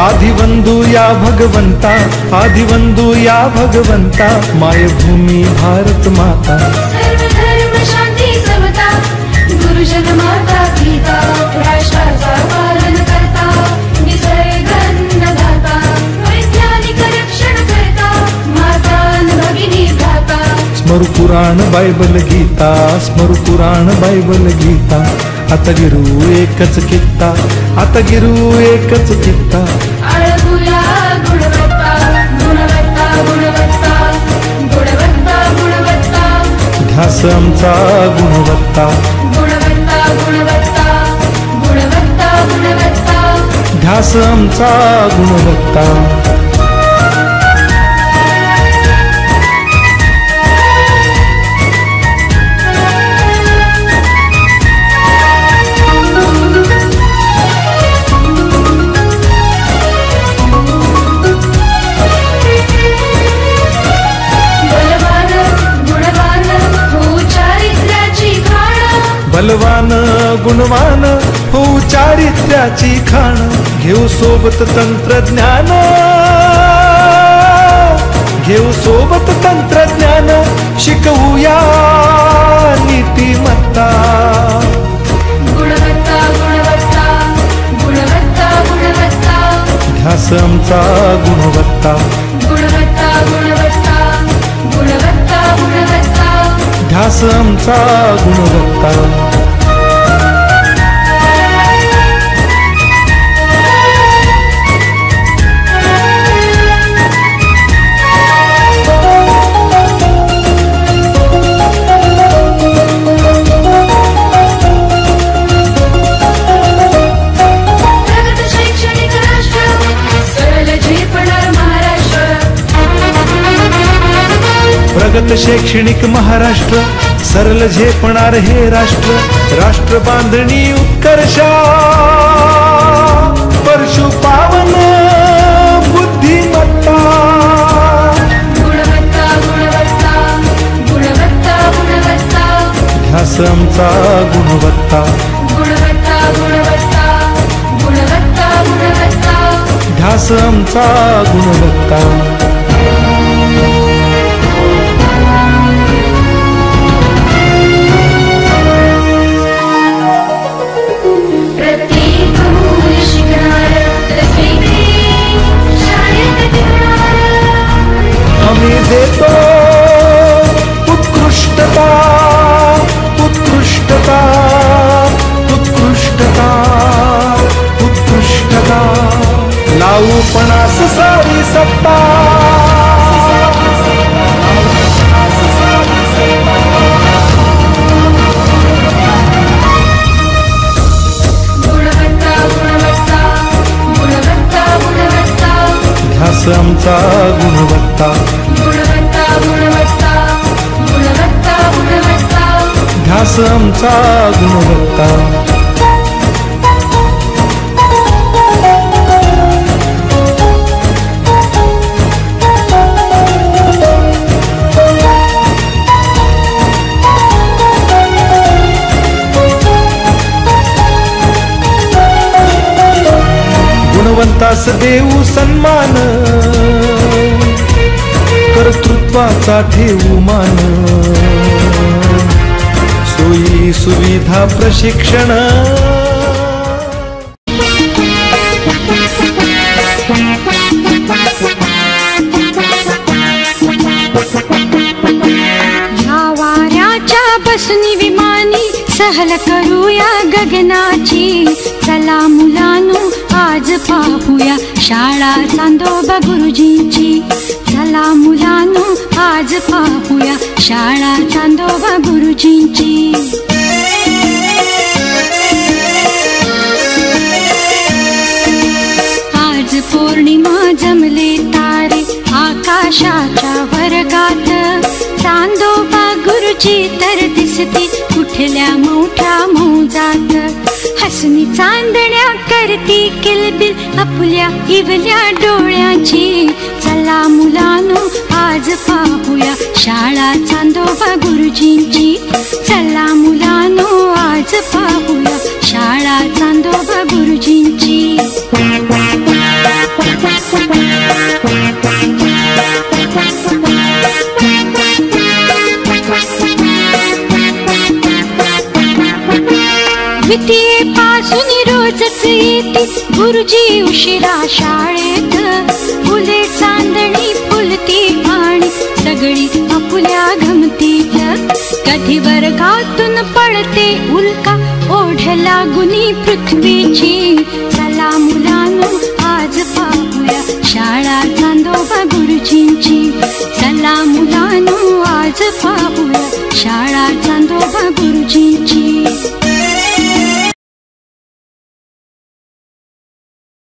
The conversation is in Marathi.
आदिवंदू या भगवंता, आदिवंदू या भगवंता, मायभूमी भारत माता। सर्व धर्म शांती समता, गुरुजन माता पिता, राष्ट्राचा पालन करता, निसर्ग अन्नदाता, वैज्ञानिक रक्षण करता, माता भगिनी भ्राता। स्मरु पुराण बायबल गीता, स्मरु पुराण बायबल गीता, आता गिरू एकच कित्ता, आता गिरू एकच कित्ता। आळगुया गुणवत्ता, गुणवत्ता गुणवत्ता, गुणवत्ता गुणवत्ता, ध्यास आमचा गुणवत्ता, गुणवत्ता गुणवत्ता, गुणवत्ता गुणवत्ता, ध्यास आमचा गुणवत्ता। बलवान गुणवान हो चारित्र्याची खाण, घेऊ सोबत तंत्रज्ञान, घेऊ सोबत तंत्रज्ञान, शिकवूया नीतिमत्ता। गुणवत्ता गुणवत्ता, गुणवत्ता गुणवत्ता, ध्यास आमचा गुणवत्ता, गुणवत्ता गुणवत्ता, गुणवत्ता गुणवत्ता, ध्यास आमचा गुणवत्ता। प्रगत शैक्षणिक महाराष्ट्र, सरल झेपणार हे राष्ट्र, राष्ट्र बांधणी उत्कर्षा, परशु पावन बुद्धिमत्ता। गुणवत्ता गुणवत्ता, गुणवत्ता गुणवत्ता, ध्यास आमचा गुणवत्ता, गुणवत्ता गुणवत्ता, गुणवत्ता गुणवत्ता, ध्यास आमचा गुणवत्ता। देतो उत्कृष्टता, उत्कृष्टता, उत्कृष्टता, उत्कृष्टता, लावू पणास सारी सत्ता। गुणवत्ता गुणवत्ता, गुणवत्ता गुणवत्ता, ध्यास आमचा गुणवत्ता, गुणवत्ता गुणवत्ता, गुणवत्ता गुणवत्ता, ध्यास आमचा गुणवत्ता। गुणवंतास देऊ सन्मान, कर्तृत्वाचा ठेवू मान, सोयी सुविधा प्रशिक्षण। ह्या वाऱ्याच्या बसनी विमानी सहल करूया गगनाची, चला मुलांनो आज पाहूया शाळा चांदोबा गुरुजींची, चला मुलांनो आज पाहूया शाळा चांदोबा गुरुजींची। आज पौर्णिमा जमले तारे आकाशाच्या वर्गात, चांदोबा गुरुजी तर दिसते कुठल्या मोठ्या मौजात, हसनी चांदण्या करती किलबिल आपल्या इवल्या डोळ्याची, चला मुलांनो आज पाहूया शाळा चांदोबा गुरुजींची, चला मुलांनो आज पाहूया शाळा चांदोबा गुरुजींची। लवकरच येते गुरुजी उशिरा शाळेत. फुले चांदणी फुलती आणि सगळी आपुल्या गमतीत. कधी वर्गातून पडते उल्का ओढ लागुनी पृथ्वीची. चला मुलांनो आज पाहूया शाळा चांदोबा गुरुजींची. चला मुला